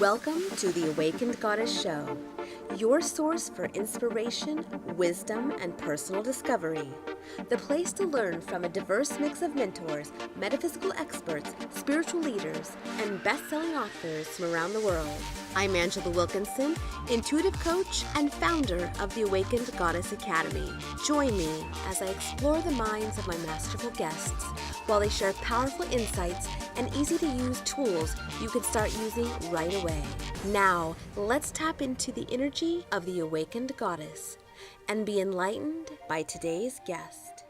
Welcome to the Awakened Goddess Show, your source for inspiration, wisdom, and personal discovery. The place to learn from a diverse mix of mentors, metaphysical experts, spiritual leaders, and best-selling authors from around the world. I'm Angela Wilkinson, intuitive coach and founder of the Awakened Goddess Academy. Join me as I explore the minds of my masterful guests while they share powerful insights and easy-to-use tools you can start using right away. Now, let's tap into the energy of the Awakened Goddess and be enlightened by today's guest.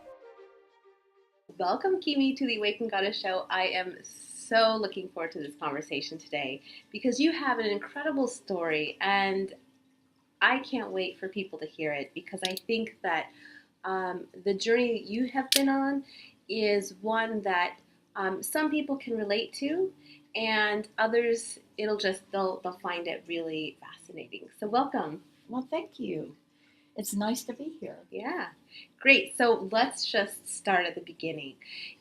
Welcome, Cimi, to the Awakened Goddess Show. I am so looking forward to this conversation today because you have an incredible story, and I can't wait for people to hear it because I think that the journey that you have been on is one that some people can relate to, and others they'll find it really fascinating. So welcome. Well, thank you. It's nice to be here. Yeah, great. So let's just start at the beginning.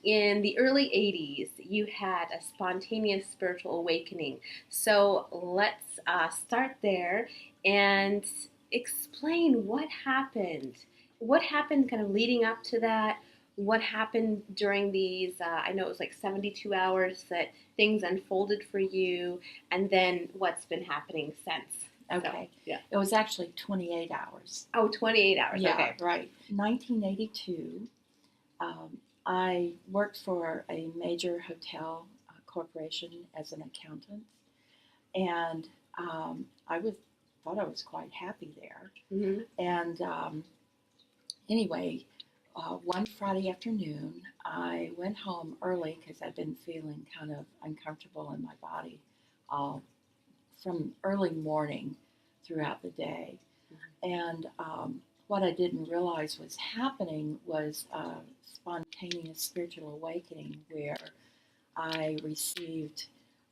In the early 80s, you had a spontaneous spiritual awakening. So let's start there and explain what happened. What happened kind of leading up to that? What happened during these, I know it was like 72 hours that things unfolded for you, and then what's been happening since? Okay. So, yeah. It was actually 28 hours. Oh, 28 hours. Yeah, Okay. right. 1982, I worked for a major hotel corporation as an accountant, and thought I was quite happy there. Mm-hmm. And anyway, one Friday afternoon, I went home early because I'd been feeling kind of uncomfortable in my body all from early morning throughout the day. And what I didn't realize was happening was a spontaneous spiritual awakening where I received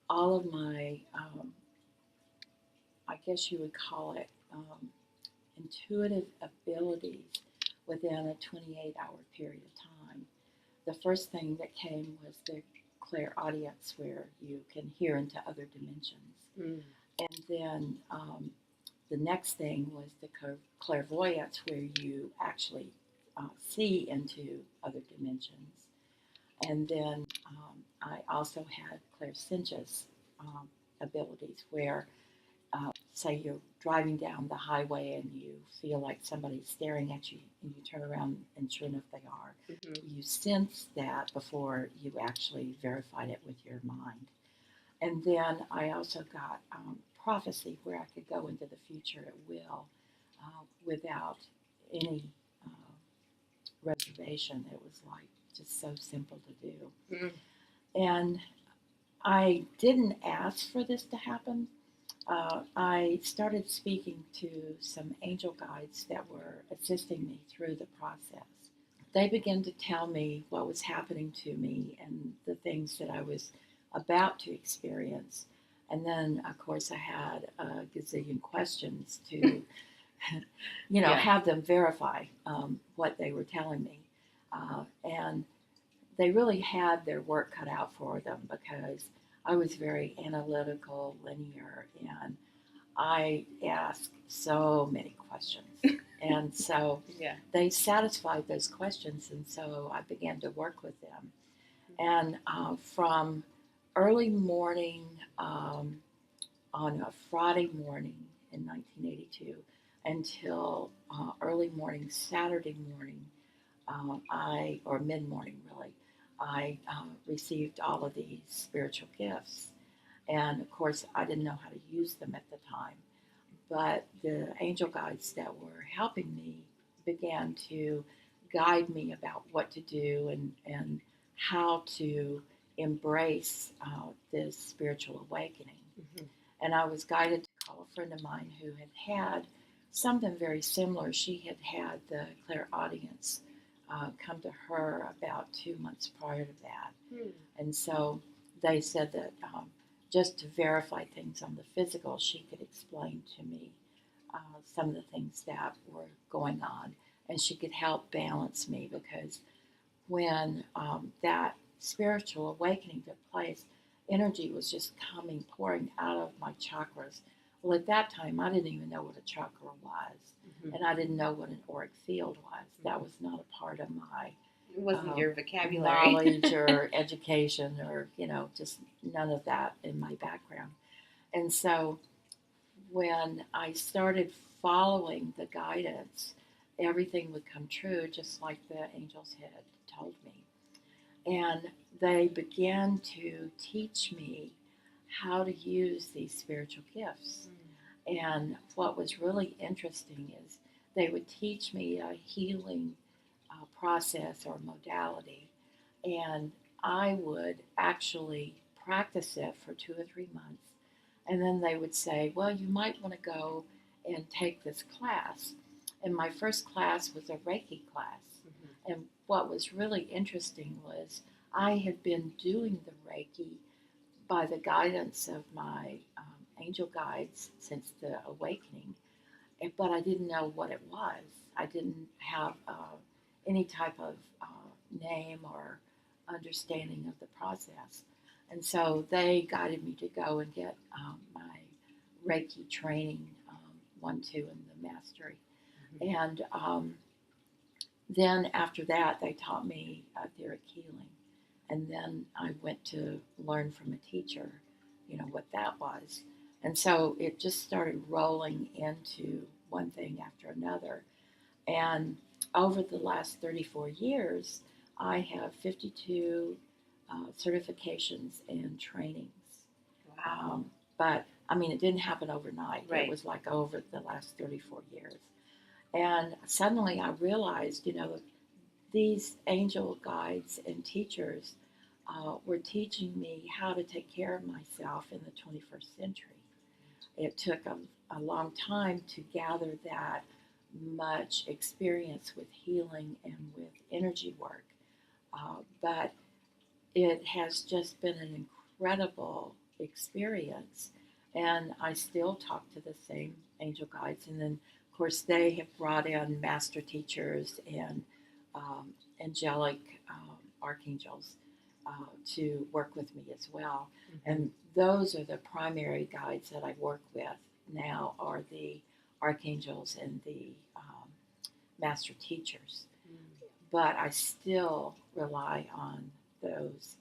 all of my, I guess you would call it, intuitive abilities within a 28-hour period of time. The first thing that came was the clairaudience, where you can hear into other dimensions. Mm. And then the next thing was the clairvoyance, where you actually see into other dimensions. And then I also had clairsentience abilities, where, say, you're driving down the highway and you feel like somebody's staring at you, and you turn around, and sure enough, they are. Mm-hmm. You sense that before you actually verified it with your mind. And then I also got prophecy, where I could go into the future at will without any reservation. It was like just so simple to do. Mm. And I didn't ask for this to happen. I started speaking to some angel guides that were assisting me through the process. They began to tell me what was happening to me and the things that I was about to experience. And then, of course, I had a gazillion questions to, have them verify what they were telling me. And they really had their work cut out for them, because I was very analytical, linear, and I asked so many questions. And so they satisfied those questions, and so I began to work with them. And from early morning on a Friday morning in 1982 until early morning Saturday morning, or mid-morning really, I received all of these spiritual gifts. And of course, I didn't know how to use them at the time. But the angel guides that were helping me began to guide me about what to do, and how to embrace this spiritual awakening. Mm-hmm. And I was guided to call a friend of mine who had something very similar. She had the clairaudience come to her about 2 months prior to that. Mm. And so they said that just to verify things on the physical, she could explain to me some of the things that were going on, and she could help balance me, because when that spiritual awakening took place, energy was just pouring out of my chakras. Well, at that time, I didn't even know what a chakra was, and I didn't know what an auric field was. That was not a part of my It wasn't your vocabulary. knowledge or education, or just none of that in my background. And so when I started following the guidance, everything would come true, just like the angels had told me. And they began to teach me how to use these spiritual gifts. And what was really interesting is they would teach me a healing process or modality, and I would actually practice it for 2 or 3 months. And then they would say, well, you might want to go and take this class. And my first class was a Reiki class. And what was really interesting was I had been doing the Reiki by the guidance of my angel guides since the awakening, but I didn't know what it was. I didn't have any type of name or understanding of the process. And so they guided me to go and get my Reiki training, 1, 2, and the mastery. And then after that, they taught me etheric healing. And then I went to learn from a teacher, what that was. And so it just started rolling into one thing after another. And over the last 34 years, I have 52 certifications and trainings. Wow. But I mean, it didn't happen overnight. Right. It was like over the last 34 years. And suddenly I realized, these angel guides and teachers were teaching me how to take care of myself in the 21st century. It took a long time to gather that much experience with healing and with energy work, but it has just been an incredible experience. And I still talk to the same angel guides, and then of course they have brought in master teachers and angelic archangels to work with me as well. And those are the primary guides that I work with now, are the archangels and the master teachers. But I still rely on those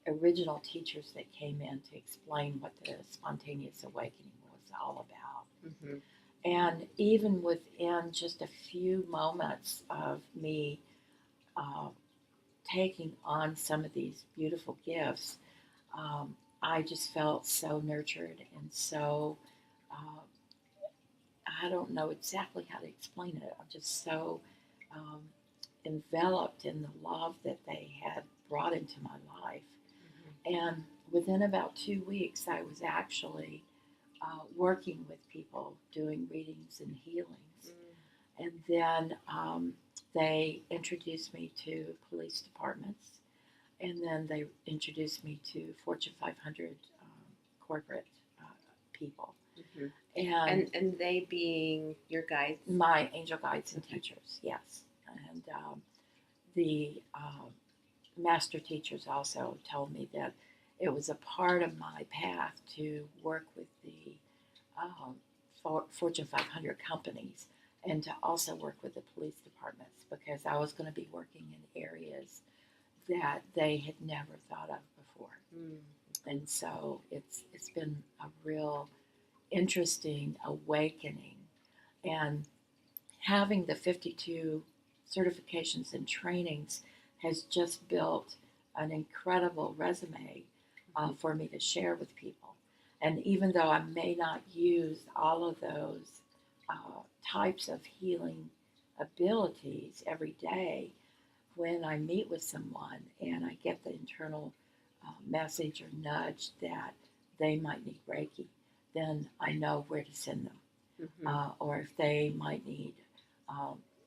original teachers that came in to explain what the spontaneous awakening was all about. And even within just a few moments of me taking on some of these beautiful gifts, I just felt so nurtured and so, I don't know exactly how to explain it. I'm just so um, enveloped in the love that they had brought into my life. And within about 2 weeks, I was actually working with people, doing readings and healings. And then they introduced me to police departments, and then they introduced me to Fortune 500 corporate people. And they being your guides? My angel guides and teachers, yes. And the master teachers also told me that it was a part of my path to work with the Fortune 500 companies and to also work with the police departments, because I was going to be working in areas that they had never thought of before. And so it's been a real interesting awakening. And having the 52 certifications and trainings has just built an incredible resume for me to share with people. And even though I may not use all of those types of healing abilities every day, when I meet with someone and I get the internal message or nudge that they might need Reiki, then I know where to send them. Or if they might need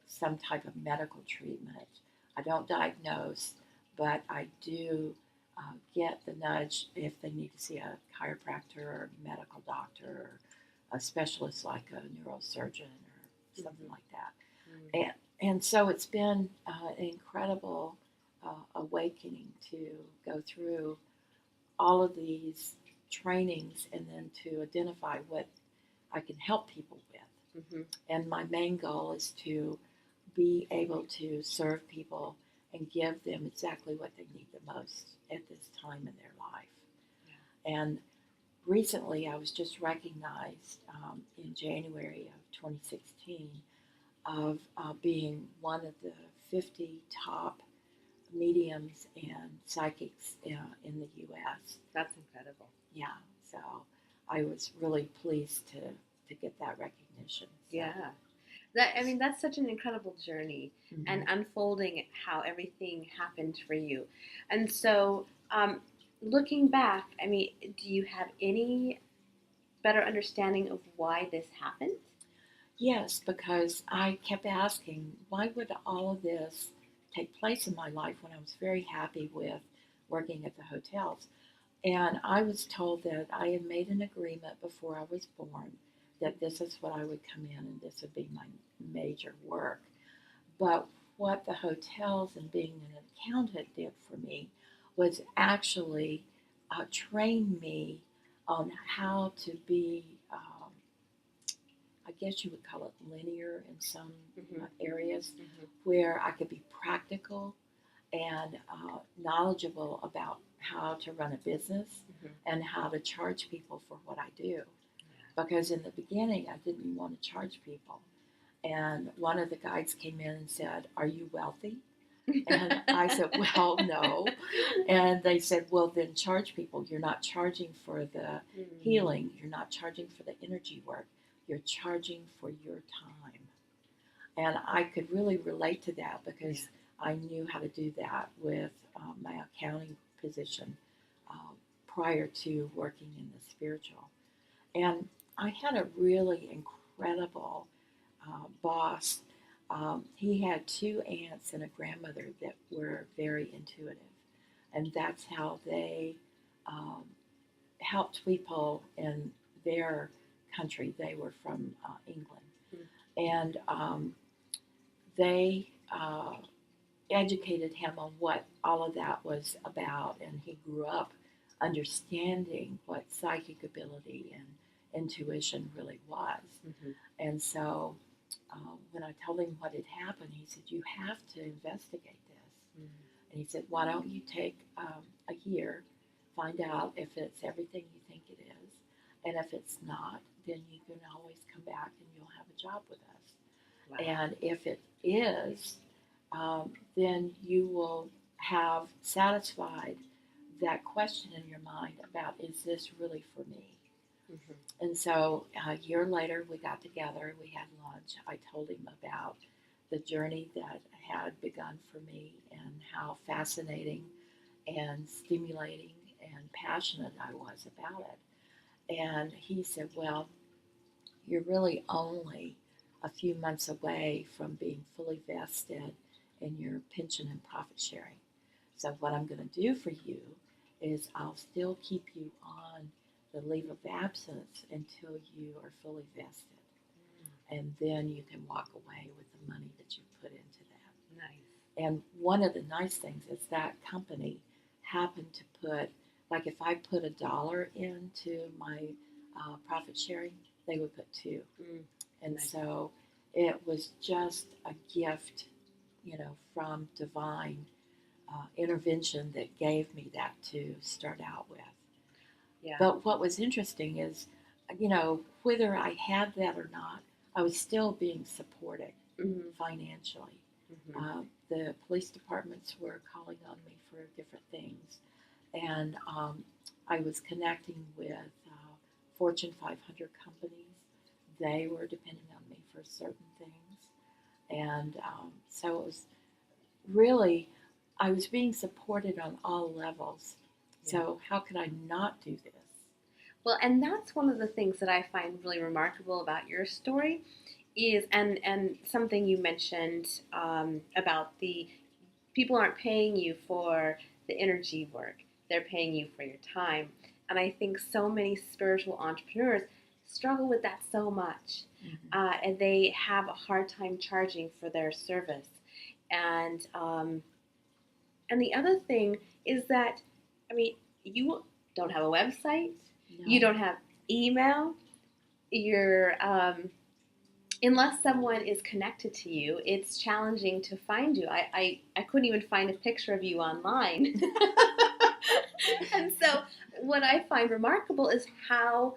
some type of medical treatment. I don't diagnose, but I do get the nudge if they need to see a chiropractor or a medical doctor or a specialist like a neurosurgeon or something like that. And so it's been an incredible awakening to go through all of these trainings and then to identify what I can help people with. Mm-hmm. And my main goal is to be able to serve people and give them exactly what they need the most at this time in their life. Yeah. And recently, I was just recognized in January of 2016 of being one of the 50 top mediums and psychics in the U.S. That's incredible. Yeah, so I was really pleased to get that recognition. So, Yeah. That's such an incredible journey and unfolding how everything happened for you. And so, looking back, do you have any better understanding of why this happened? yes, because I kept asking, why would all of this take place in my life when I was very happy with working at the hotels? And I was told that I had made an agreement before I was born that this is what I would come in and this would be my major work. But what the hotels and being an accountant did for me was actually train me on how to be, I guess you would call it linear in some areas, where I could be practical and knowledgeable about how to run a business and how to charge people for what I do. Because in the beginning, I didn't want to charge people. And one of the guides came in and said, "Are you wealthy?" And I said, "Well, no." And they said, "Well, then charge people. You're not charging for the healing. You're not charging for the energy work. You're charging for your time." And I could really relate to that because I knew how to do that with my accounting position um, prior to working in the spiritual. And I had a really incredible boss. He had two aunts and a grandmother that were very intuitive, and that's how they um, helped people in their country. They were from England, and they educated him on what all of that was about, and he grew up understanding what psychic ability and intuition really was. And so when I told him what had happened, he said, "You have to investigate this." And he said, "Why don't you take a year, find out if it's everything you think it is, and if it's not, then you can always come back and you'll have a job with us. Wow. And if it is, then you will have satisfied that question in your mind about, is this really for me?" And so a year later, we got together, we had lunch. I told him about the journey that had begun for me and how fascinating and stimulating and passionate I was about it. And he said, "Well, you're really only a few months away from being fully vested in your pension and profit sharing. So, what I'm going to do for you is I'll still keep you on the leave of absence until you are fully vested. And then you can walk away with the money that you put into that." Nice. And one of the nice things is that company happened to put, like if I put $1 into my profit sharing, they would put two. And Nice. so it was just a gift, from divine intervention that gave me that to start out with. Yeah. But what was interesting is, whether I had that or not, I was still being supported financially. The police departments were calling on me for different things, and I was connecting with Fortune 500 companies. They were depending on me for certain things, and so it was really, I was being supported on all levels. So how could I not do this? Well, and that's one of the things that I find really remarkable about your story is, and something you mentioned about the people aren't paying you for the energy work; they're paying you for your time. And I think so many spiritual entrepreneurs struggle with that so much, and they have a hard time charging for their service. And the other thing is that, I mean, you don't have a website. No. You don't have email. You're unless someone is connected to you, it's challenging to find you. I couldn't even find a picture of you online. And so what I find remarkable is how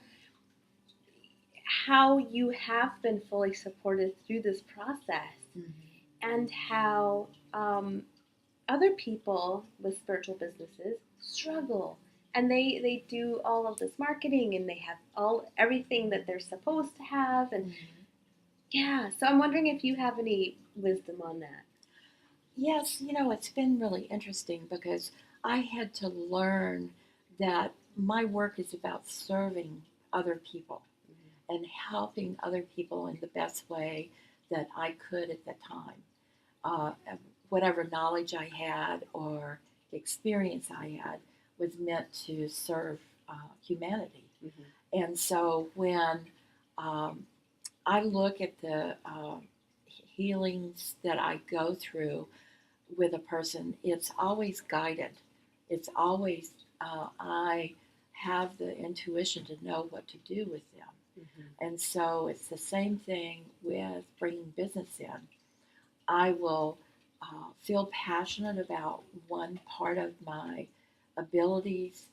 you have been fully supported through this process, Mhm. and how other people with spiritual businesses struggle, and they do all of this marketing, and they have everything that they're supposed to have, and yeah, so I'm wondering if you have any wisdom on that. Yes, it's been really interesting because I had to learn that my work is about serving other people and helping other people in the best way that I could at the time. Uh, Whatever knowledge I had or experience I had was meant to serve humanity. Mm-hmm. And so when um, I look at the healings that I go through with a person, it's always guided. It's always, I have the intuition to know what to do with them. Mm-hmm. And so it's the same thing with bringing business in. I will feel passionate about one part of my abilities.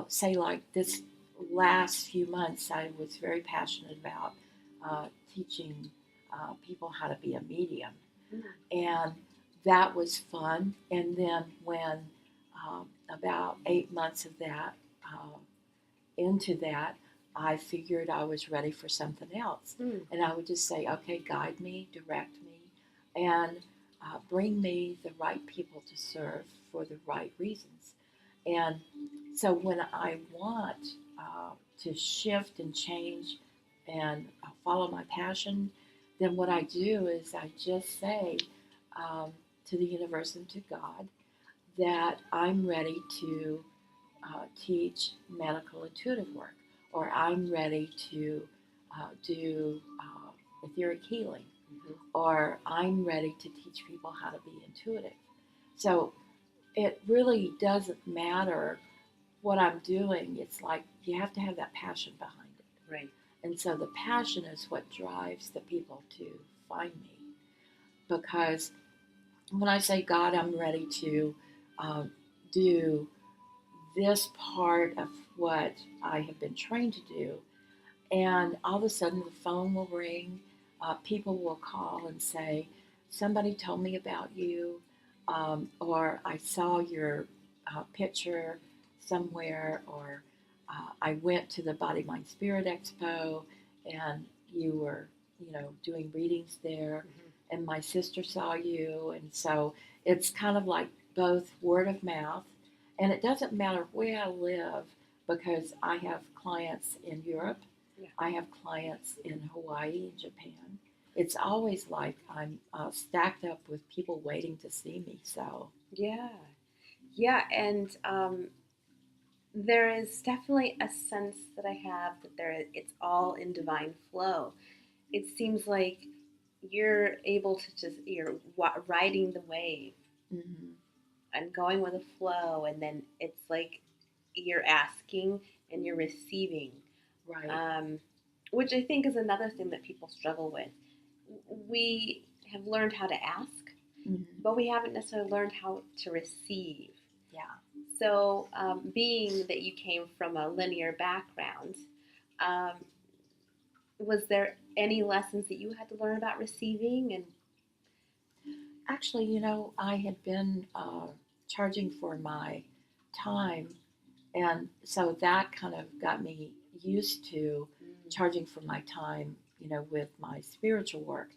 Say, like this last few months, I was very passionate about teaching people how to be a medium. And that was fun. And then when about 8 months of that, into that, I figured I was ready for something else. Mm. And I would just say, okay, guide me, direct me, and bring me the right people to serve for the right reasons. And so when I want to shift and change and follow my passion, then what I do is I just say to the universe and to God that I'm ready to teach medical intuitive work, or I'm ready to do etheric healing, or I'm ready to teach people how to be intuitive. So it really doesn't matter what I'm doing. It's like you have to have that passion behind it. Right. And so the passion is what drives the people to find me. Because when I say, God, I'm ready to do this part of what I have been trained to do, and all of a sudden the phone will ring, people will call and say, somebody told me about you, or I saw your picture somewhere, or I went to the Body Mind Spirit Expo and you were, doing readings there, and my sister saw you. And so it's kind of like both word of mouth, and it doesn't matter where I live because I have clients in Europe. Yeah. I have clients in Hawaii and Japan. It's always like I'm stacked up with people waiting to see me. So Yeah. Yeah, and there is definitely a sense that I have that it's all in divine flow. It seems like you're able to you're riding the wave mhm, and going with the flow, and then it's like you're asking and you're receiving, right. um, which I think is another thing that people struggle with. We have learned how to ask, Mhm, but we haven't necessarily learned how to receive. yeah. So, being that you came from a linear background, um, was there any lessons that you had to learn about receiving? And Actually, I had been charging for my time, and so that kind of got me used to charging for my time, with my spiritual work.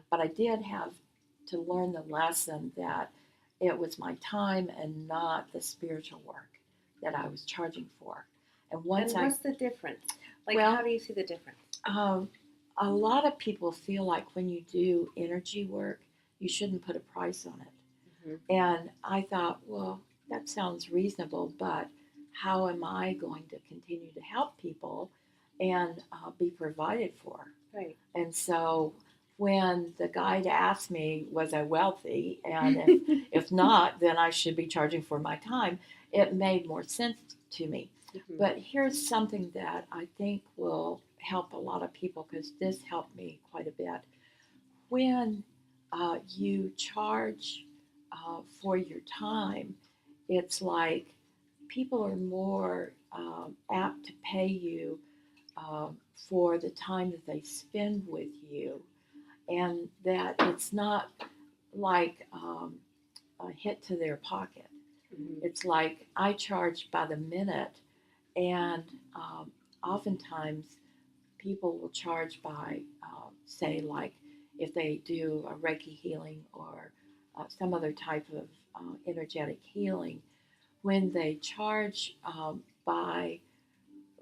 But I did have to learn the lesson that it was my time and not the spiritual work that I was charging for. And once what's the difference? Like, well, how do you see the difference? um, a lot of people feel like when you do energy work, you shouldn't put a price on it. Mm-hmm. And I thought, well, that sounds reasonable, but how am I going to continue to help people and be provided for? Right. And so when the guide asked me, was I wealthy? And if not, then I should be charging for my time, it made more sense to me. Mhm. But here's something that I think will help a lot of people because this helped me quite a bit. When you charge for your time, it's like people are more apt to pay you for the time that they spend with you, and that it's not like a hit to their pocket. Mhm. It's like I charge by the minute, and oftentimes people will charge by, say, like if they do a Reiki healing or some other type of energetic healing, when they charge by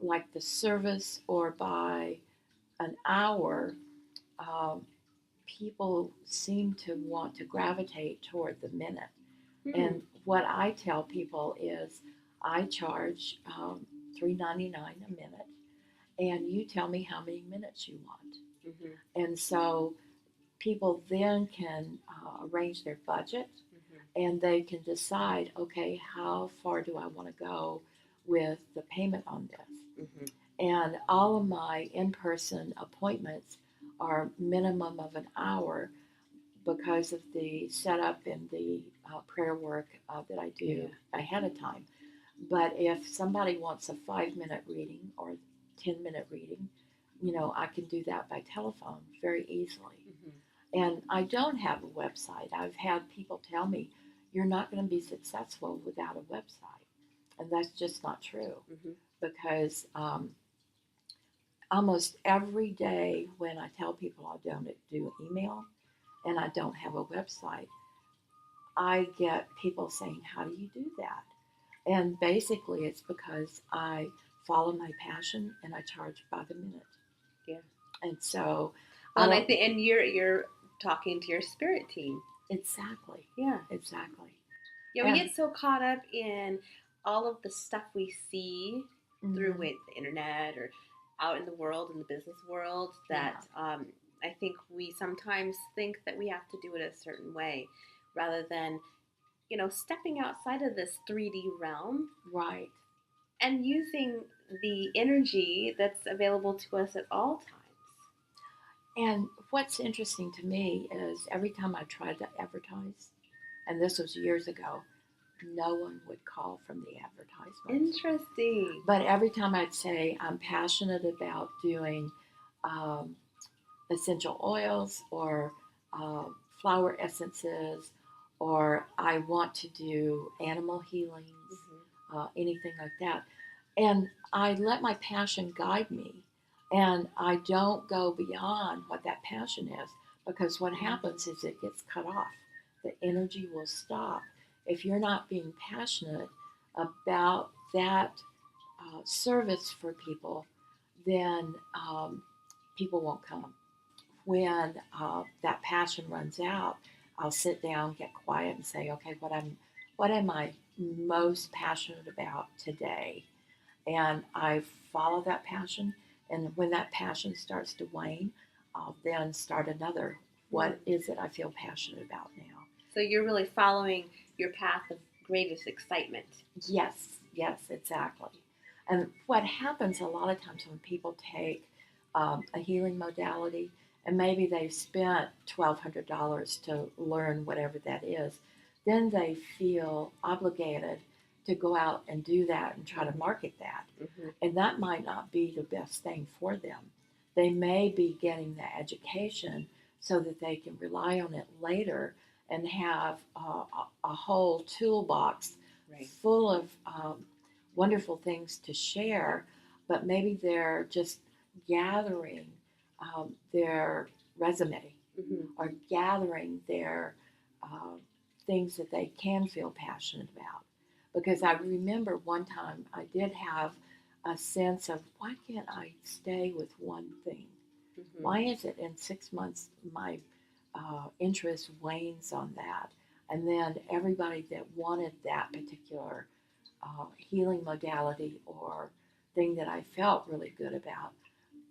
like the service or by an hour, um, people seem to want to gravitate toward the minute. Hmm. And what I tell people is I charge $3.99 a minute, and you tell me how many minutes you want. Mhm. And so people then can arrange their budget Mhm. and they can decide, okay, how far do I want to go with the payment on this? Mhm. And all of my in person appointments are minimum of an hour because of the setup and the prayer work that I do ahead of time. But if somebody wants a 5 minute reading or 10-minute reading, I can do that by telephone very easily. Mhm. And I don't have a website. I've had people tell me, you're not going to be successful without a website. And that's just not true Mhm. because almost every day when I tell people I don't do email and I don't have a website, I get people saying, how do you do that? And basically, it's because I follow my passion and I charge by the minute. Yeah. And so Well, I and I don't. think, and you're talking to your spirit team. Exactly. Yeah. Exactly. Yeah, we And get so caught up in all of the stuff we see through mhm, the internet or out in the world, in the business world, yeah, that I think we sometimes think that we have to do it a certain way rather than, stepping outside of this 3D realm right. and using the energy that's available to us at all times. And what's interesting to me is every time I tried to advertise, and this was years ago, no one would call from the advertisements. Interesting. But every time I'd say I'm passionate about doing um, essential oils or uh, flower essences, or I want to do animal healings, Hmm. anything like that. And I let my passion guide me, and I don't go beyond what that passion is because what happens is it gets cut off. The energy will stop. If you're not being passionate about that service for people, then people won't come. When that passion runs out, I'll sit down, get quiet, and say, okay, what am I most passionate about today? And I follow that passion. And when that passion starts to wane, I'll then start another. Mm. What is it I feel passionate about now? So you're really following your path of greatest excitement. Yes, yes, exactly. And what happens a lot of times when people take a healing modality and maybe they've spent $1,200 to learn whatever that is, then they feel obligated to go out and do that and try to market that. Hmm. And that might not be the best thing for them. They may be getting the education so that they can rely on it later and have a whole toolbox Right. full of wonderful things to share, but maybe they're just gathering their resume Hmm. or gathering their uh, things that they can feel passionate about. Because I remember one time I did have a sense of why can't I stay with one thing? Hmm. Why is it in 6 months my interest wanes on that? And then everybody that wanted that particular healing modality or thing that I felt really good about,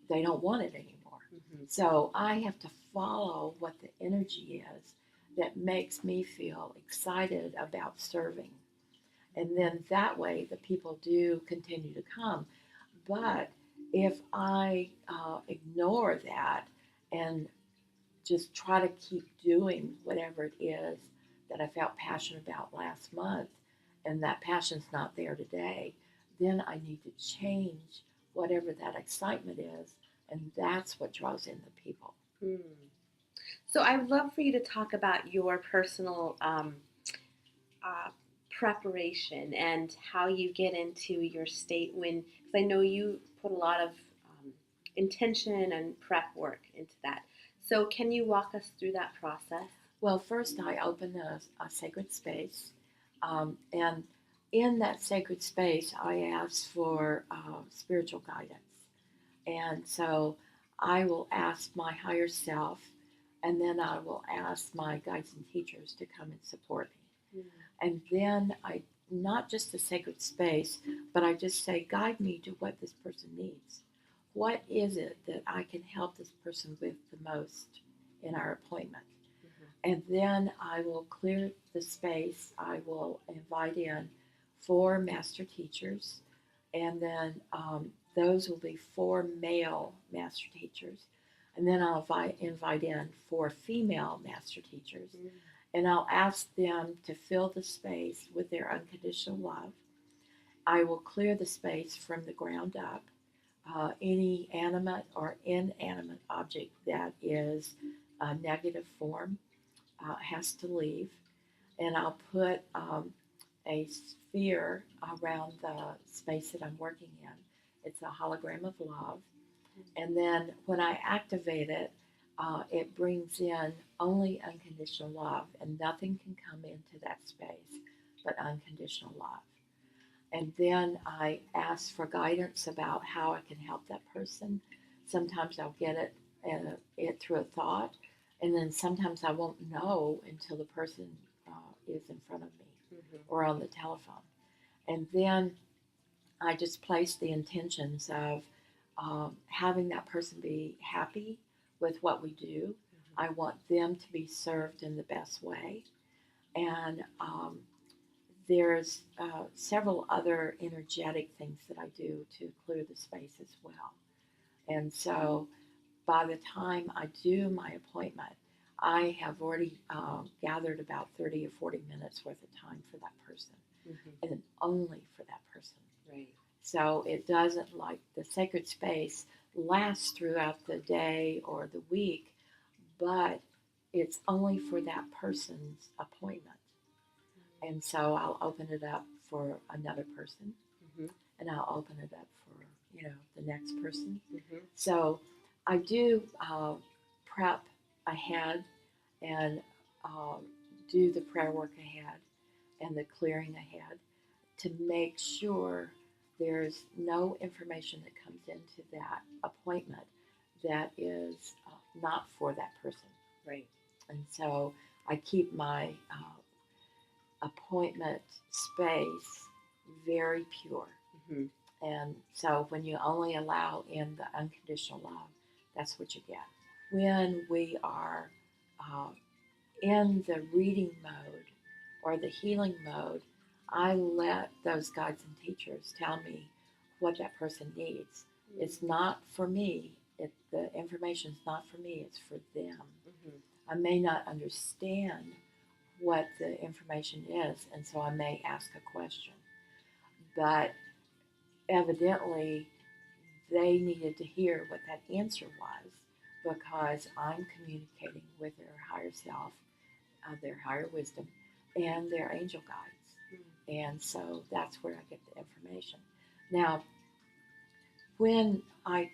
they don't want it anymore. Hmm. So I have to follow what the energy is that makes me feel excited about serving. And then that way the people do continue to come. But if I ignore that and just try to keep doing whatever it is that I felt passionate about last month, and that passion's not there today, then I need to change whatever that excitement is, and that's what draws in the people. Mm. So I would love for you to talk about your personal uh, preparation and how you get into your state when, because I know you put a lot of intention and prep work into that. So can you walk us through that process? Well, first I open a sacred space, and in that sacred space, I ask for spiritual guidance. And so I will ask my higher self, and then I will ask my guides and teachers to come and support me. Mm. And then I, not just the sacred space, but I just say, guide me to what this person needs. What is it that I can help this person with the most in our appointment? And then I will clear the space. I will invite in 4 master teachers, and then those will be 4 male master teachers. And then I'll invite in 4 female master teachers, Mm. and I'll ask them to fill the space with their unconditional love. I will clear the space from the ground up. Any animate or inanimate object that is a negative form has to leave, and I'll put a sphere around the space that I'm working in. It's a hologram of love, and then when I activate it, it brings in only unconditional love, and nothing can come into that space but unconditional love. And then I ask for guidance about how I can help that person. Sometimes I'll get it through a thought, and then sometimes I won't know until the person is in front of me or on the telephone. And then I just place the intentions of having that person be happy with what we do. I want them to be served in the best way. And there's several other energetic things that I do to clear the space as well. And so by the time I do my appointment, I have already gathered about 30 or 40 minutes worth of time for that person, and only for that person. Right. So it doesn't, like the sacred space, last throughout the day or the week, but it's only for that person's appointment. And so I'll open it up for another person, and I'll open it up for the next person. So I do prep ahead and uh, do the prayer work ahead and the clearing ahead to make sure there's no information that comes into that appointment that is not for that person. Right. And so I keep my appointment space very pure. And so when you only allow in the unconditional love, that's what you get. When we are uh, in the reading mode or the healing mode, I let those guides and teachers tell me what that person needs. It's not for me. The information is not for me. It's for them. I may not understand what the information is, and so I may ask a question. But evidently, they needed to hear what that answer was because I'm communicating with their higher self, their higher wisdom, and their angel guides. And so that's where I get the information. Now, when I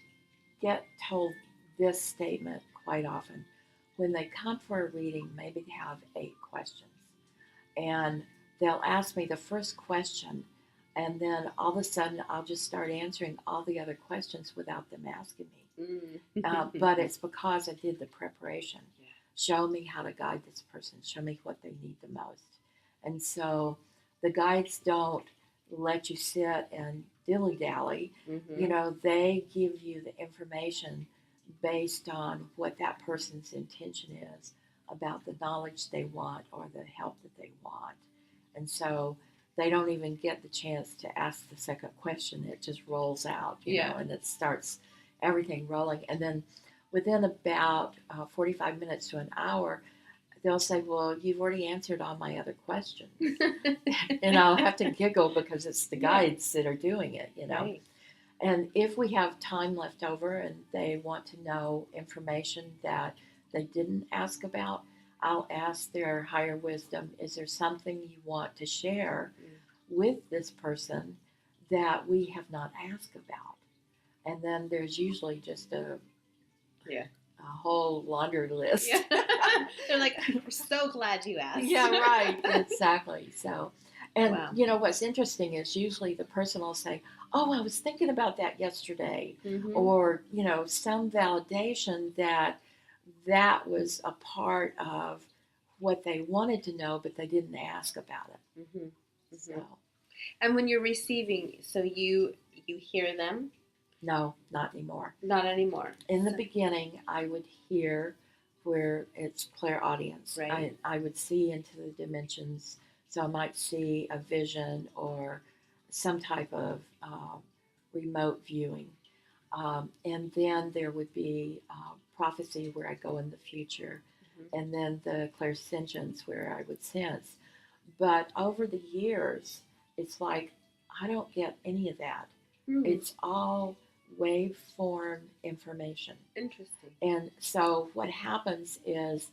get told this statement quite often, when they come for a reading, maybe they have 8 questions. And they'll ask me the first question, and then all of a sudden I'll just start answering all the other questions without them asking me. But it's because I did the preparation. Yeah. Show me how to guide this person. Show me what they need the most. And so the guides don't let you sit and dilly dally. They give you the information based on what that person's intention is about the knowledge they want or the help that they want. And so they don't even get the chance to ask the second question. It just rolls out, and it starts everything rolling. And then within about 45 minutes to an hour, they'll say, "Well, you've already answered all my other questions." And I'll have to giggle because it's the guides that are doing it. Right. And if we have time left over and they want to know information that they didn't ask about, I'll ask their higher wisdom, is there something you want to share with this person that we have not asked about? And then there's usually just a whole laundry list. Yeah. They're like, we're so glad you asked. Yeah, right. Exactly. So, and Wow. what's interesting is usually the person will say, "Oh, I was thinking about that yesterday," Mm-hmm. or some validation that was a part of what they wanted to know, but they didn't ask about it. Mm-hmm. Mm-hmm. So, And when you're receiving, so you hear them? no, not anymore. Not anymore. In the beginning, I would hear where it's clairaudience. Right. I would see into the dimensions. So I might see a vision or some type of remote viewing. And then there would be prophecy where I go in the future. Mm-hmm. And then the clairsentience where I would sense. But over the years, it's like I don't get any of that. Mm. It's all waveform information. Interesting. And so what happens is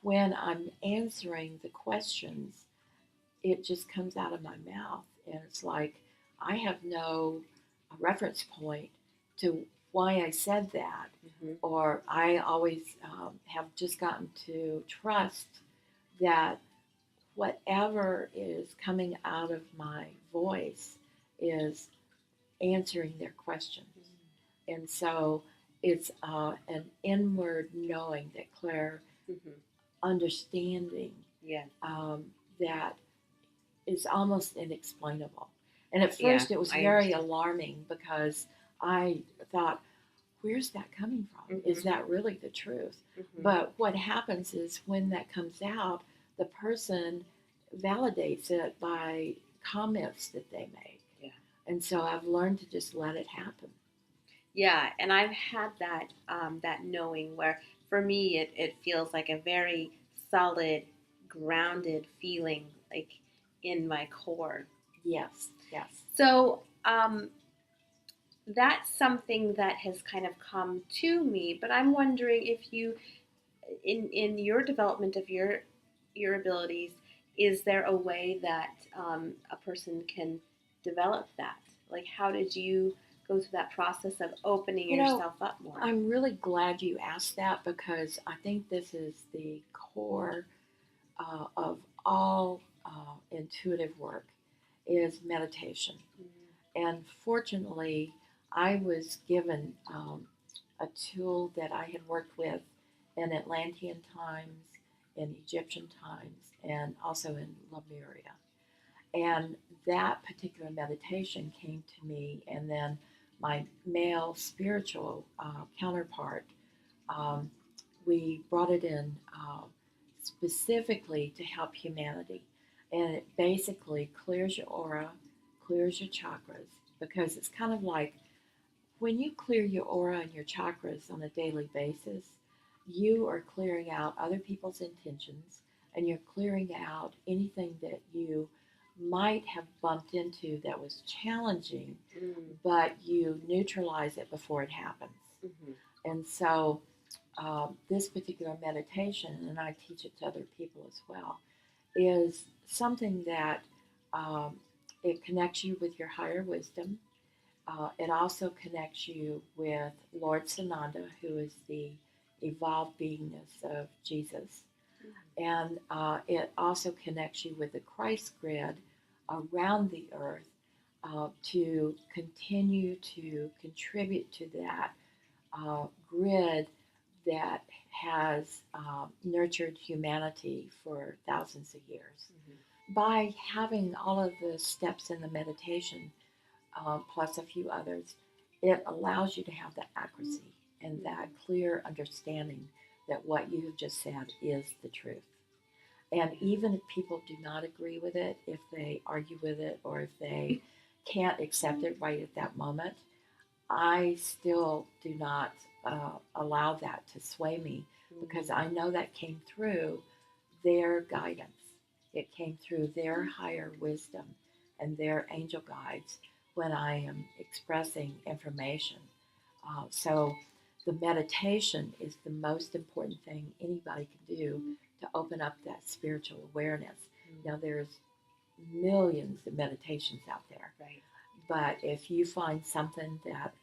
when I'm answering the questions, it just comes out of my mouth. And it's like I have no reference point to why I said that. Mm-hmm. Or I always have just gotten to trust that whatever is coming out of my voice is answering their questions. And so it's an inward knowing that Claire, Mm-hmm. understanding Yeah. that is almost inexplainable. And at first it was very alarming because I thought, where's that coming from? Mm-hmm. Is that really the truth? Mm-hmm. But what happens is when that comes out, the person validates it by comments that they make. Yeah. And so I've learned to just let it happen. Yeah, and I've had that knowing where for me it feels like a very solid, grounded feeling like in my core. Yes, yes. So that's something that has kind of come to me, but I'm wondering if you, in your development of your abilities, is there a way that a person can develop that? Like, how did you go through that process of opening yourself up more? I'm really glad you asked that because I think this is the core of all intuitive work is meditation. Mm-hmm. And fortunately, I was given a tool that I had worked with in Atlantean times, in Egyptian times, and also in Lemuria. And that particular meditation came to me, and then my male spiritual counterpart, um, we brought it in specifically to help humanity. And it basically clears your aura, clears your chakras, because it's kind of like when you clear your aura and your chakras on a daily basis, you are clearing out other people's intentions and you're clearing out anything that you might have bumped into that was challenging, but you neutralize it before it happens. Mm-hmm. And so, this particular meditation, and I teach it to other people as well, is something that it connects you with your higher wisdom. It also connects you with Lord Sananda, who is the evolved beingness of Jesus. And it also connects you with the Christ grid around the earth to continue to contribute to that grid that has nurtured humanity for thousands of years. Mm-hmm. By having all of the steps in the meditation, plus a few others, it allows you to have the accuracy and that clear understanding that what you have just said is the truth. And even if people do not agree with it, if they argue with it, or if they can't accept it right at that moment, I still do not allow that to sway me, because I know that came through their guidance. It came through their higher wisdom and their angel guides when I am expressing information. So the meditation is the most important thing anybody can do to open up that spiritual awareness. Now, there's millions of meditations out there. Right. But if you find something that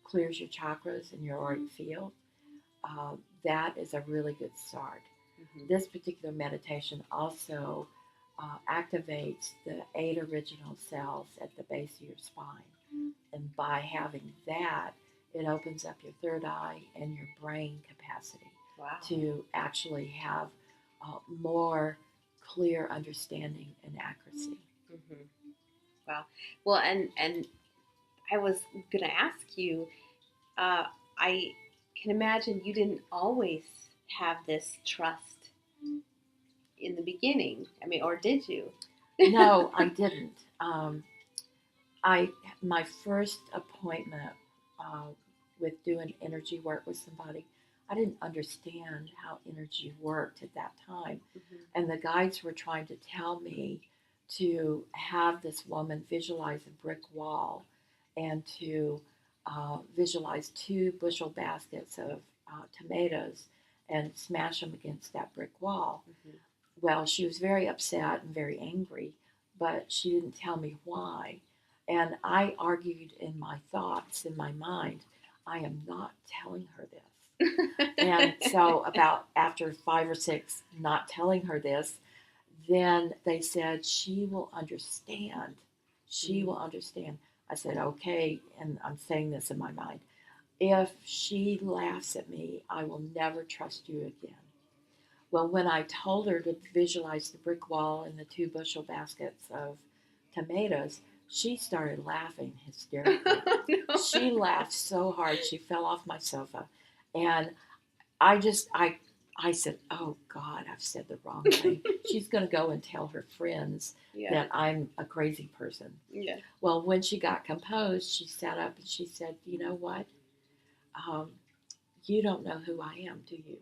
clears your chakras in your auric field, that is a really good start. This particular meditation also activates the 8 original cells at the base of your spine. And by having that, it opens up your third eye and your brain capacity to actually have more clear understanding and accuracy. Wow. Well, and I was going to ask you, I can imagine you didn't always have this trust in the beginning. I mean, or did you? No, I didn't. My first appointment with doing energy work with somebody, I didn't understand how energy worked at that time, and the guides were trying to tell me to have this woman visualize a brick wall, and to visualize 2 bushel baskets of tomatoes and smash them against that brick wall. Well, she was very upset and very angry, but she didn't tell me why. And I argued in my thoughts, in my mind, I am not telling her this. And so, about after 5 or 6 not telling her this, then they said, she will understand. She will understand. I said, okay, and I'm saying this in my mind. If she laughs at me, I will never trust you again. Well, when I told her to visualize the brick wall and the 2 bushel baskets of tomatoes, she started laughing hysterically. No. She laughed so hard she fell off my sofa. And I said, oh God, I've said the wrong thing. She's going to go and tell her friends that I'm a crazy person. Well, when she got composed, she sat up and she said, you know what? You don't know who I am, do you?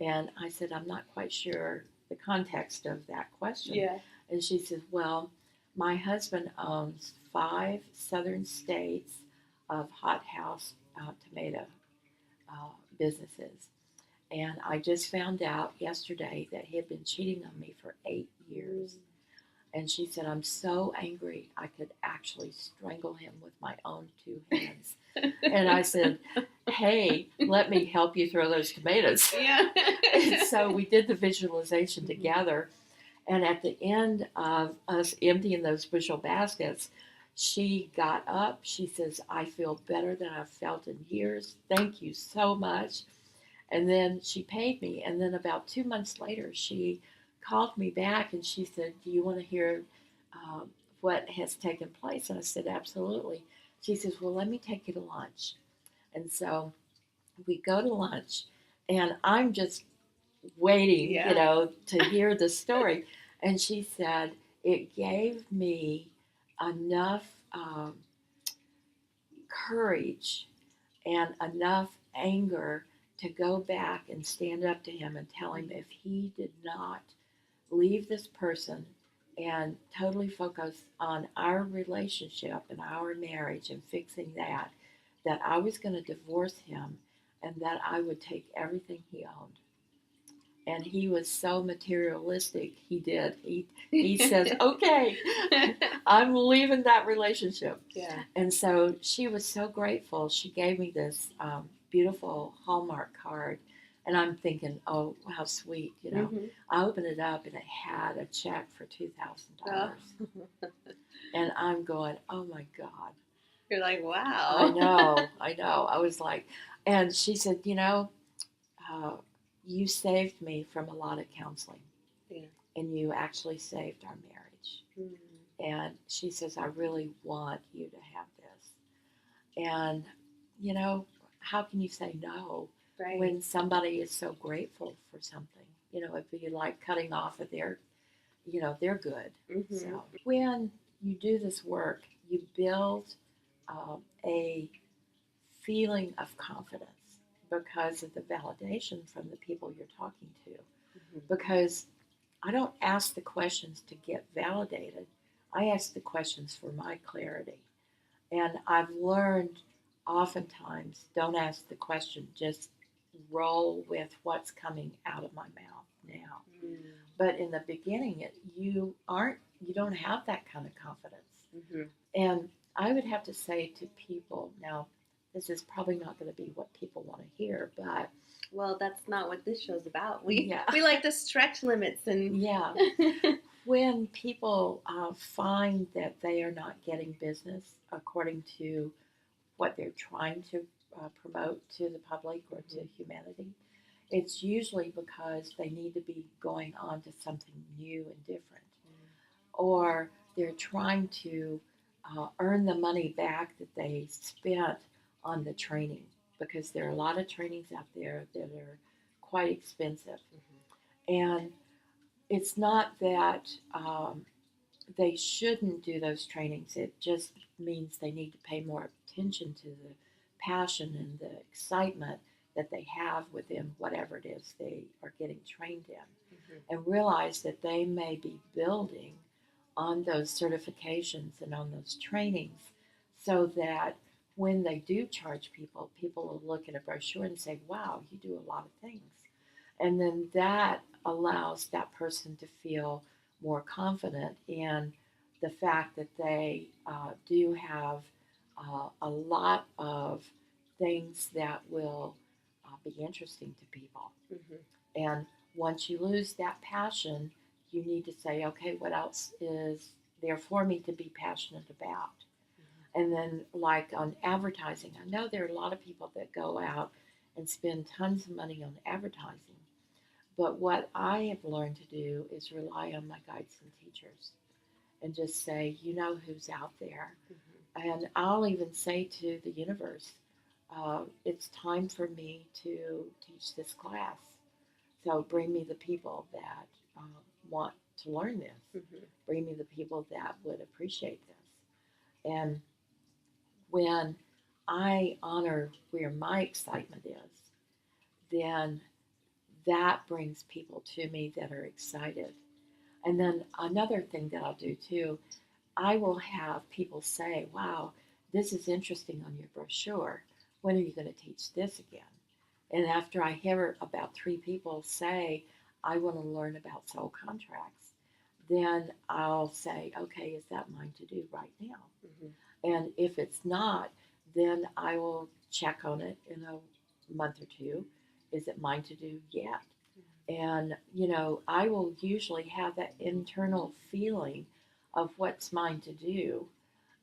And I said, I'm not quite sure the context of that question. And she said, well, my husband owns 5 southern states of hothouse tomato businesses. And I just found out yesterday that he had been cheating on me for 8 years. And she said, I'm so angry I could actually strangle him with my own 2 hands. And I said, hey, let me help you throw those tomatoes. And so we did the visualization together. And at the end of us emptying those bushel baskets, she got up. She says, I feel better than I've felt in years. Thank you so much. And then she paid me. And then about 2 months later, she called me back and she said, do you want to hear what has taken place? And I said, absolutely. She says, well, let me take you to lunch. And so we go to lunch, and I'm just waiting, to hear the story. And she said, it gave me enough courage and enough anger to go back and stand up to him and tell him if he did not leave this person and totally focus on our relationship and our marriage and fixing that, that I was going to divorce him and that I would take everything he owned. And he was so materialistic, he did. He says, okay, I'm leaving that relationship. And so she was so grateful. She gave me this beautiful Hallmark card. And I'm thinking, oh, how sweet, I opened it up and it had a check for $2,000. And I'm going, oh my God. You're like, wow. I know. I was like, and she said, you saved me from a lot of counseling. And you actually saved our marriage. And she says, I really want you to have this. And, how can you say no when somebody is so grateful for something, it'd be like cutting off of their, they're good. Mm-hmm. So when you do this work, you build a feeling of confidence because of the validation from the people you're talking to. Mm-hmm. Because I don't ask the questions to get validated, I ask the questions for my clarity. And I've learned oftentimes don't ask the question, just roll with what's coming out of my mouth now. Mm-hmm. But in the beginning, you don't have that kind of confidence. Mm-hmm. And I would have to say to people, now, this is probably not going to be what people want to hear, but Well, that's not what this show's about. We Yeah. we like to stretch limits and yeah, when people find that they are not getting business according to what they're trying to promote to the public or to humanity, it's usually because they need to be going on to something new and different, or they're trying to earn the money back that they spent on the training, because there are a lot of trainings out there that are quite expensive. And it's not that they shouldn't do those trainings, it just means they need to pay more attention to the passion and the excitement that they have within whatever it is they are getting trained in, and realize that they may be building on those certifications and on those trainings, so that when they do charge people, people will look at a brochure and say, wow, you do a lot of things. And then that allows that person to feel more confident in the fact that they do have a lot of things that will be interesting to people. Mm-hmm. And once you lose that passion, you need to say, okay, what else is there for me to be passionate about? And then, like on advertising, I know there are a lot of people that go out and spend tons of money on advertising. But what I have learned to do is rely on my guides and teachers and just say, you know who's out there. And I'll even say to the universe, it's time for me to teach this class. So bring me the people that want to learn this. Bring me the people that would appreciate this. And when I honor where my excitement is, then that brings people to me that are excited. And then another thing that I'll do too, I will have people say, wow, this is interesting on your brochure. When are you going to teach this again? And after I hear about 3 people say, I want to learn about soul contracts, then I'll say, okay, is that mine to do right now? And if it's not, then I will check on it in a month or two. Is it mine to do yet? And, I will usually have that internal feeling of what's mine to do.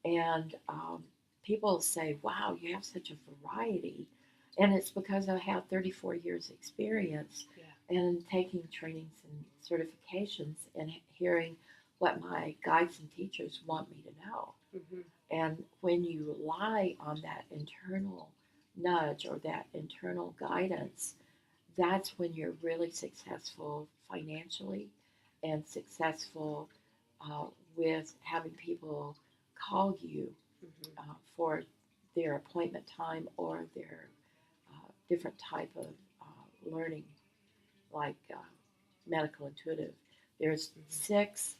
And people say, wow, you have such a variety. And it's because I have 34 years experience and taking trainings and certifications and hearing what my guides and teachers want me to know. And when you rely on that internal nudge or that internal guidance, that's when you're really successful financially and successful with having people call you for their appointment time or their different type of learning, like medical intuitive. There's 6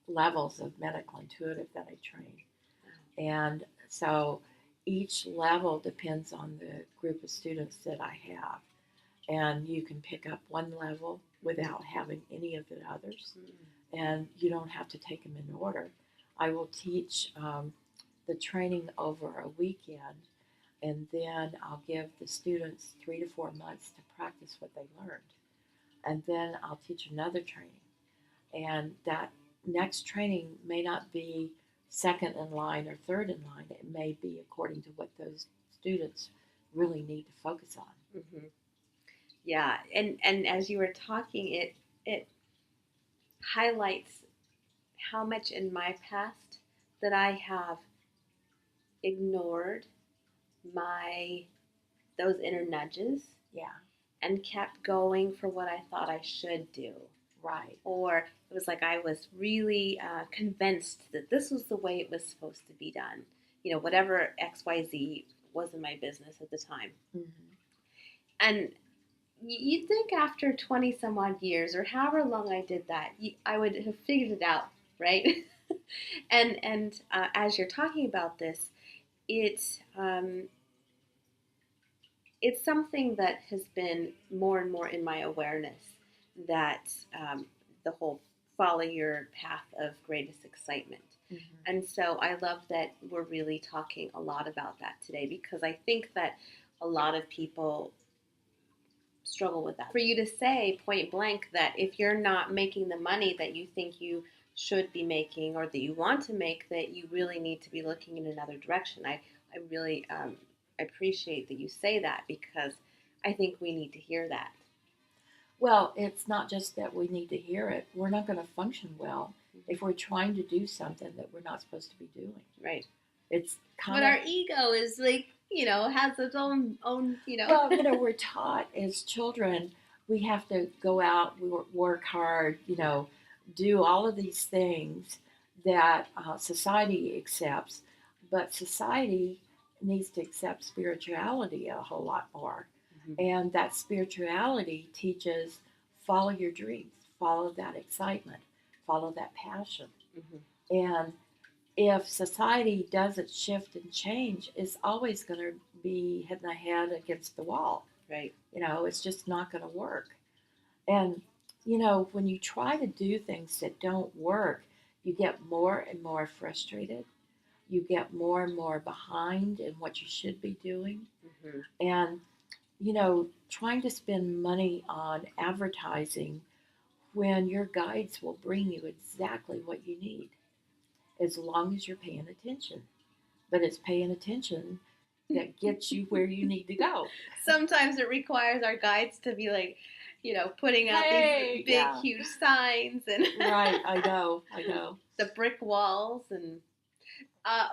levels of medical intuitive that I train. And so each level depends on the group of students that I have. And you can pick up one level without having any of the others. And you don't have to take them in order. I will teach the training over a weekend, and then I'll give the students 3 to 4 months to practice what they learned. And then I'll teach another training. And that next training may not be second in line or third in line. It may be according to what those students really need to focus on. Yeah, and as you were talking, it highlights how much in my past that I have ignored my those inner nudges Yeah. and kept going for what I thought I should do. Right. Or it was like I was really convinced that this was the way it was supposed to be done. Whatever XYZ was in my business at the time. Mm-hmm. And you'd think after 20 some odd years, or however long I did that, I would have figured it out, right? and as you're talking about this, it it's something that has been more and more in my awareness, that the whole follow your path of greatest excitement. Mm-hmm. And so I love that we're really talking a lot about that today, because I think that a lot of people struggle with that. For you to say point blank that if you're not making the money that you think you should be making, or that you want to make, that you really need to be looking in another direction. I really appreciate that you say that, because I think we need to hear that. Well, it's not just that we need to hear it. We're not going to function well if we're trying to do something that we're not supposed to be doing. Right. It's kind But of. our ego is like, has its own. Well, we're taught as children we have to go out, we work hard, do all of these things that society accepts, but society needs to accept spirituality a whole lot more. Mhm. And that spirituality teaches follow your dreams, follow that excitement, follow that passion. Mhm. And if society doesn't shift and change, it's always going to be hitting the head against the wall. Right. It's just not going to work. And, when you try to do things that don't work, you get more and more frustrated. You get more and more behind in what you should be doing. Mhm. And, trying to spend money on advertising when your guides will bring you exactly what you need, as long as you're paying attention. But it's paying attention that gets you where you need to go. Sometimes it requires our guides to be like, putting out Hey, these big, yeah. huge signs and Right, I know. the brick walls. And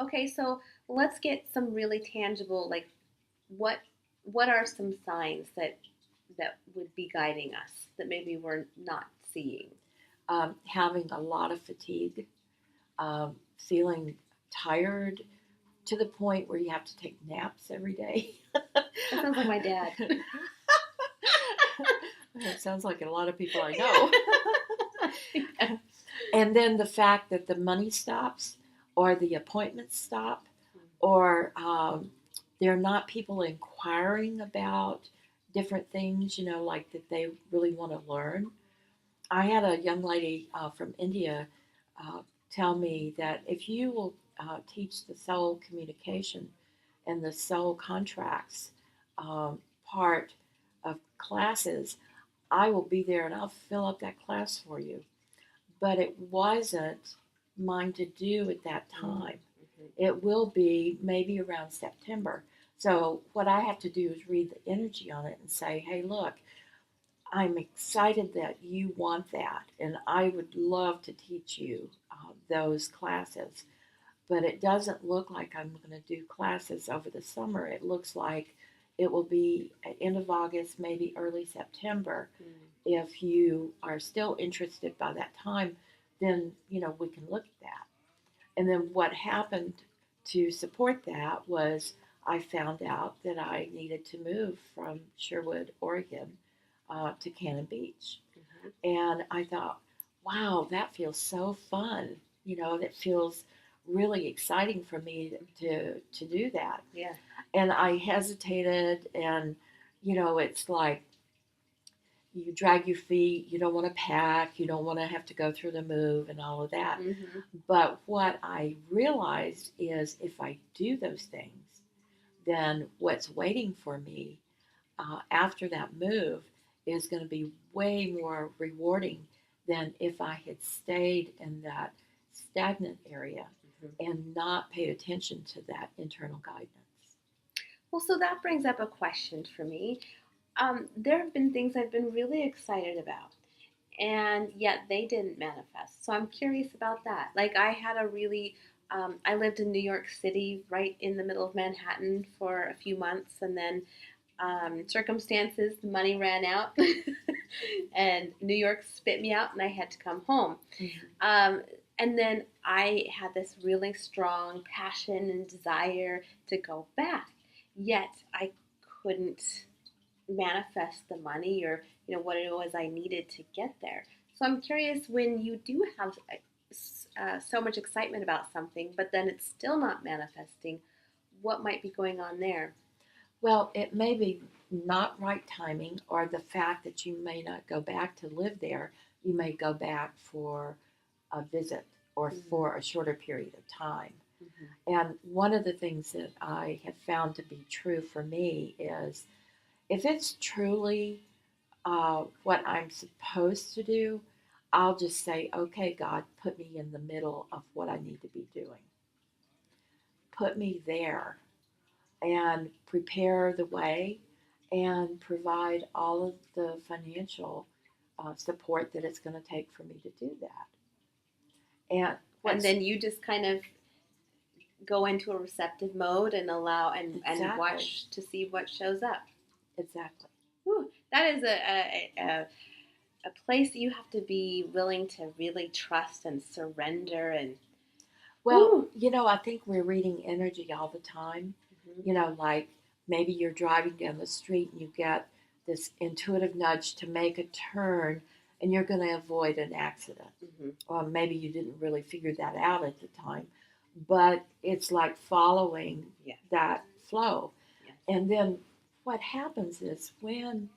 okay, so let's get some really tangible, like what what are some signs that would be guiding us that maybe we're not seeing? Having a lot of fatigue, feeling tired to the point where you have to take naps every day. That sounds like my dad. It sounds like a lot of people I know. And then the fact that the money stops, or the appointments stop, or there are not people inquiring about different things, like that they really want to learn. I had a young lady from India uh, tell me that if you will teach the soul communication and the soul contracts part of classes, I will be there and I'll fill up that class for you. But it wasn't mine to do at that time. Mm-hmm. It will be maybe around September. So what I have to do is read the energy on it and say, hey, look, I'm excited that you want that, and I would love to teach you those classes. But it doesn't look like I'm going to do classes over the summer. It looks like it will be at end of August, maybe early September. If you are still interested by that time, then we can look at that. And then what happened to support that was I found out that I needed to move from Sherwood, Oregon, to Cannon Beach. Mm-hmm. And I thought, wow, that feels so fun. That feels really exciting for me to do that. Yeah. And I hesitated, and it's like you drag your feet, you don't want to pack, you don't want to have to go through the move and all of that. Mm-hmm. But what I realized is if I do those things, then what's waiting for me after that move is going to be way more rewarding than if I had stayed in that stagnant area and not paid attention to that internal guidance. Well, so that brings up a question for me. There have been things I've been really excited about, and yet they didn't manifest. So I'm curious about that. Like I had a really, I lived in New York City, right in the middle of Manhattan for a few months, and then circumstances, the money ran out, and New York spit me out, and I had to come home. Mhm. And then I had this really strong passion and desire to go back, yet I couldn't manifest the money or what it was I needed to get there. So I'm curious, when you do have so much excitement about something, but then it's still not manifesting, what might be going on there? Well, it may be not right timing, or the fact that you may not go back to live there. You may go back for a visit or Mm-hmm. for a shorter period of time. Mm-hmm. And one of the things that I have found to be true for me is if it's truly what I'm supposed to do, I'll just say, okay, God, put me in the middle of what I need to be doing. Put me there and prepare the way and provide all of the financial support that it's going to take for me to do that. And And what's then you just kind of go into a receptive mode and allow and exactly, watch to see what shows up. exactly. Whew, that is a place that you have to be willing to really trust and surrender and Well, whew. I think we're reading energy all the time. Mm-hmm. Like maybe you're driving down the street and you get this intuitive nudge to make a turn and you're going to avoid an accident. Mm-hmm. Or maybe you didn't really figure that out at the time, but it's like following Yes. that flow. Yes. And then what happens is when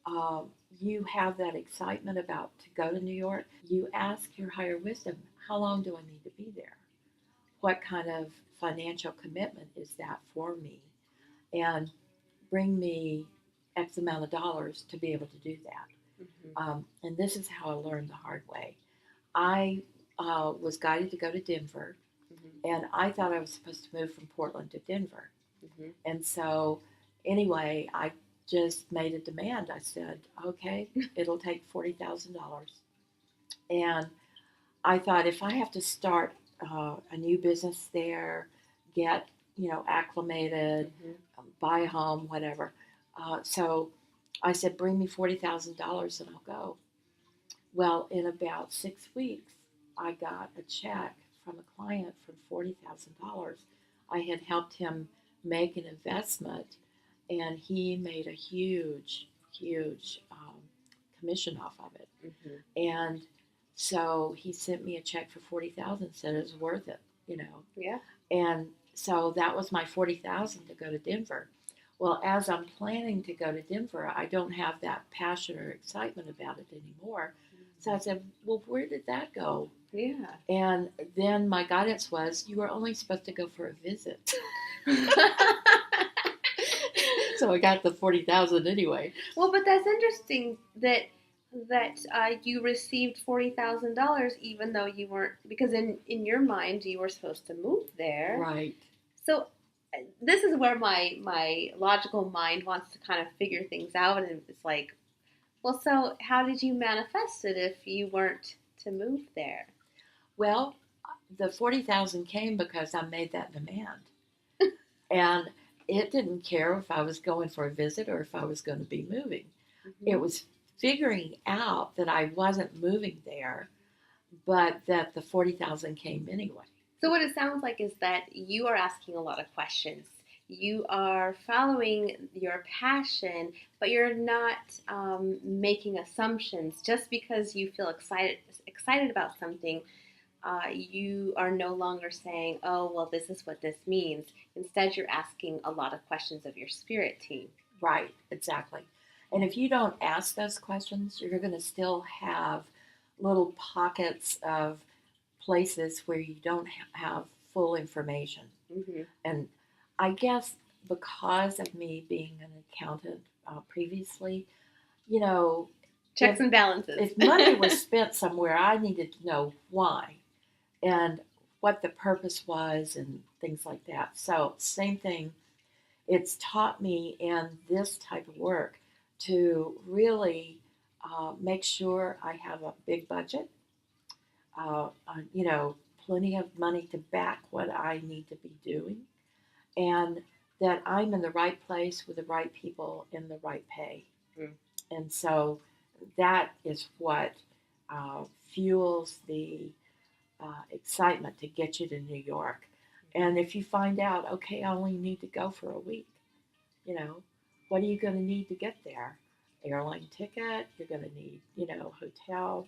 um, you have that excitement about to go to New York, you ask your higher wisdom, how long do I need to be there? What kind of financial commitment is that for me? And bring me X amount of dollars to be able to do that. Mm-hmm. And this is how I learned the hard way. I was guided to go to Denver, Mm-hmm. and I thought I was supposed to move from Portland to Denver. Mm-hmm. And so, anyway, I just made a demand. I said, okay, it'll take $40,000. And I thought if I have to start a new business there, get, acclimated, Mm-hmm. buy a home, whatever. So I said, bring me $40,000 and I'll go. Well, in about 6 weeks, I got a check from a client for $40,000. I had helped him make an investment, and he made a huge, huge commission off of it. Mm-hmm. And so he sent me a check for 40,000, said it was worth it. Yeah. And so that was my 40,000 to go to Denver. Well, as I'm planning to go to Denver, I don't have that passion or excitement about it anymore. So I said, well, where did that go? Yeah. And then my guidance was, you were only supposed to go for a visit. So I got the 40,000 anyway. Well, but that's interesting that you received $40,000 even though you weren't, because in your mind you were supposed to move there. Right. So this is where my logical mind wants to kind of figure things out, and it's like, well, so how did you manifest it if you weren't to move there? Well, the 40,000 came because I made that demand. And it didn't care if I was going for a visit or if I was going to be moving. It Mm-hmm. was figuring out that I wasn't moving there, but that the 40,000 came anyway. So what it sounds like is that you are asking a lot of questions. You are following your passion, but you're not making assumptions. Just because you feel excited about something, you are no longer saying, "Oh, well, this is what this means." Instead, you're asking a lot of questions of your spirit team. Right, exactly. And if you don't ask those questions, you're going to still have little pockets of places where you don't have full information. Mm-hmm. And I guess because of me being an accountant previously, you know, Checks if and balances. if money was spent somewhere, I needed to know why and what the purpose was and things like that. So same thing. It's taught me in this type of work to really make sure I have a big budget, plenty of money to back what I need to be doing, and that I'm in the right place with the right people in the right pay. Mm. And so that is what fuels the excitement to get you to New York. And if you find out, okay, I only need to go for a week, you know, what are you going to need to get there? Airline ticket, you're going to need, hotel,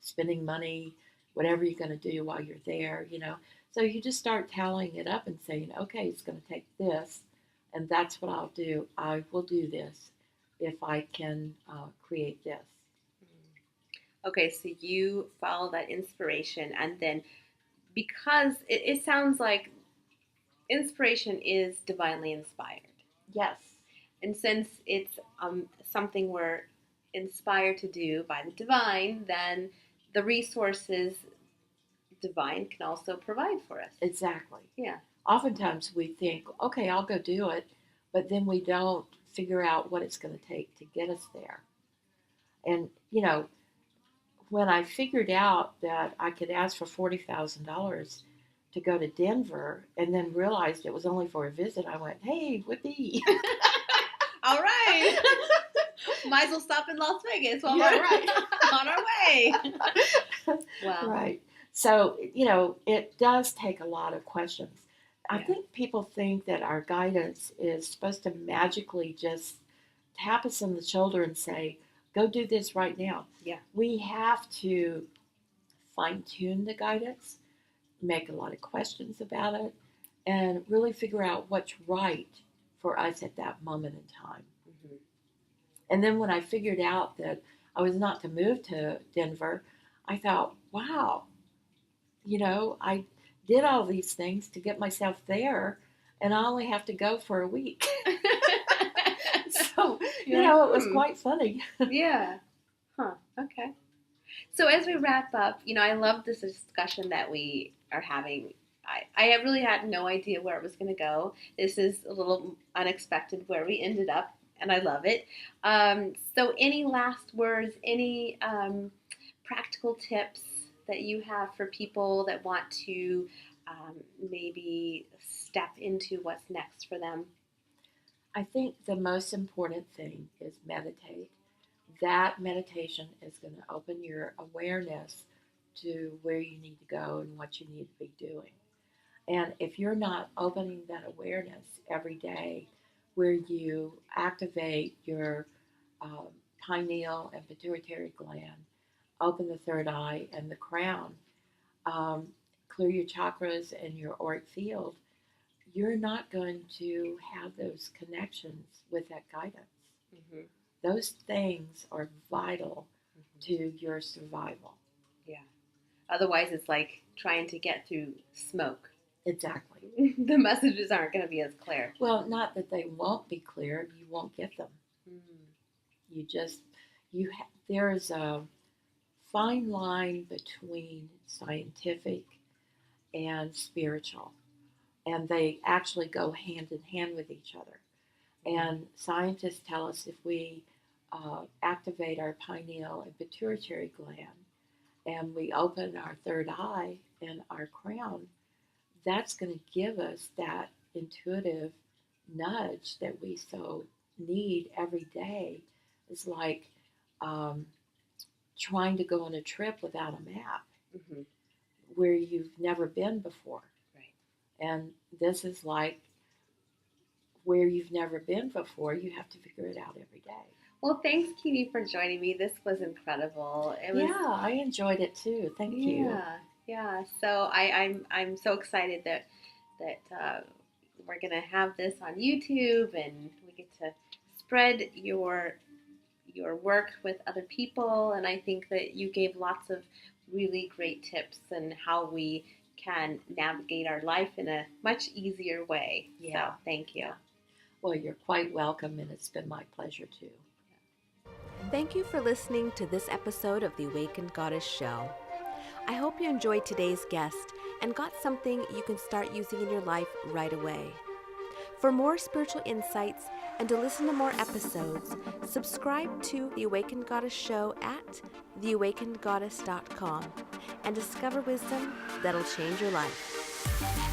spending money, whatever you're going to do while you're there, So you just start tallying it up and saying, okay, it's going to take this, and that's what I'll do. I will do this if I can create this. Okay, so you follow that inspiration, and then because it sounds like inspiration is divinely inspired. Yes. And since it's something we're inspired to do by the divine, then the resources divine can also provide for us. Exactly. Yeah. Oftentimes we think, okay, I'll go do it, but then we don't figure out what it's going to take to get us there. And, when I figured out that I could ask for $40,000 to go to Denver and then realized it was only for a visit, I went, hey, whippy. All right. Might as well stop in Las Vegas while Yeah, we're right. on our way. Wow. Right. So, it does take a lot of questions. I Yeah. think people think that our guidance is supposed to magically just tap us on the shoulder and say, go do this right now. Yeah. We have to fine tune the guidance, make a lot of questions about it, and really figure out what's right for us at that moment in time. Mm-hmm. And then when I figured out that I was not to move to Denver, I thought, wow, I did all these things to get myself there, and I only have to go for a week. So, it was quite funny. Yeah. Huh. Okay. So as we wrap up, I love this discussion that we are having. I really had no idea where it was going to go. This is a little unexpected where we ended up, and I love it. So any last words, any practical tips that you have for people that want to maybe step into what's next for them? I think the most important thing is meditate. That meditation is going to open your awareness to where you need to go and what you need to be doing. And if you're not opening that awareness every day, where you activate your pineal and pituitary gland, open the third eye and the crown, clear your chakras and your auric field, you're not going to have those connections with that guidance. Mm-hmm. Those things are vital to your survival. Yeah. Otherwise, it's like trying to get through smoke. Exactly. The messages aren't going to be as clear. Well, not that they won't be clear, you won't get them. You just, there is a fine line between scientific and spiritual, and they actually go hand in hand with each other. And scientists tell us if we activate our pineal and pituitary gland and we open our third eye and our crown, that's going to give us that intuitive nudge that we so need every day. It's like trying to go on a trip without a map, where you've never been before. Right. And this is like where you've never been before. You have to figure it out every day. Well, thanks, Cimi, for joining me. This was incredible. Yeah, I enjoyed it too. Thank you. Yeah. So I'm so excited that we're gonna have this on YouTube and we get to spread your work with other people. And I think that you gave lots of really great tips on how we can navigate our life in a much easier way. Yeah. So thank you. Well, you're quite welcome, and it's been my pleasure too. Thank you for listening to this episode of the Awakened Goddess Show. I hope you enjoyed today's guest and got something you can start using in your life right away. For more spiritual insights and to listen to more episodes, subscribe to The Awakened Goddess Show at theawakenedgoddess.com and discover wisdom that'll change your life.